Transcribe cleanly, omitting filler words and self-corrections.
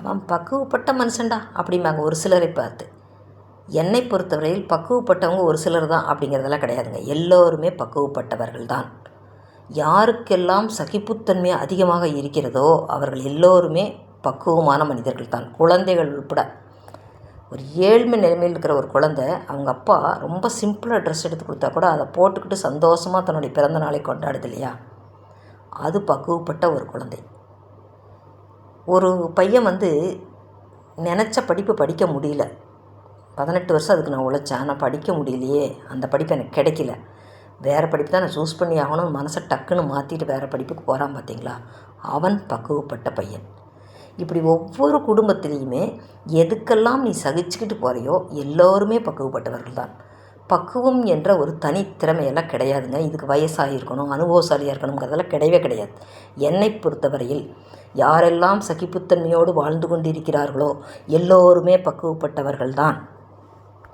அவன் பக்குவப்பட்ட மனுஷன்டா அப்படிம்பாங்க ஒரு சிலரை பார்த்து. என்னை பொறுத்தவரையில் பக்குவப்பட்டவங்க ஒரு சிலர் தான் அப்படிங்கிறதெல்லாம் கிடையாதுங்க. எல்லோருமே பக்குவப்பட்டவர்கள் தான். யாருக்கெல்லாம் சகிப்புத்தன்மை அதிகமாக இருக்கிறதோ அவர்கள் எல்லோருமே பக்குவமான மனிதர்கள் தான். குழந்தைகள் உட்பட. ஒரு ஏழ்மை நிலைமையில் இருக்கிற ஒரு குழந்தை அவங்க அப்பா ரொம்ப சிம்பிளாக ட்ரெஸ் எடுத்து கொடுத்தா கூட அதை போட்டுக்கிட்டு சந்தோஷமாக தன்னுடைய பிறந்த நாளை கொண்டாடுது இல்லையா, அது பக்குவப்பட்ட ஒரு குழந்தை. ஒரு பையன் நினச்ச படிப்பு படிக்க முடியல. 18 வருஷம் அதுக்கு நான் உழைச்சேன், ஆனால் படிக்க முடியலையே, அந்த படிப்பு எனக்கு கிடைக்கல, வேறு படிப்பு தான் நான் சூஸ் பண்ணி ஆகணும், மனசை டக்குன்னு மாற்றிட்டு வேறு படிப்புக்கு போகிறான் பார்த்தீங்களா, அவன் பக்குவப்பட்ட பையன். இப்படி ஒவ்வொரு குடும்பத்திலையுமே எதுக்கெல்லாம் நீ சகிச்சுக்கிட்டு போகிறையோ எல்லோருமே பக்குவப்பட்டவர்கள் தான். பக்குவம் என்ற ஒரு தனித்திறமையெல்லாம் கிடையாதுங்க. இதுக்கு வயசாகிருக்கணும், அனுபவசாலியாக இருக்கணுங்கிறதெல்லாம் கிடையவே கிடையாது. என்னை பொறுத்தவரையில் யாரெல்லாம் சகிப்புத்தன்மையோடு வாழ்ந்து கொண்டிருக்கிறார்களோ எல்லோருமே பக்குவப்பட்டவர்கள் தான்.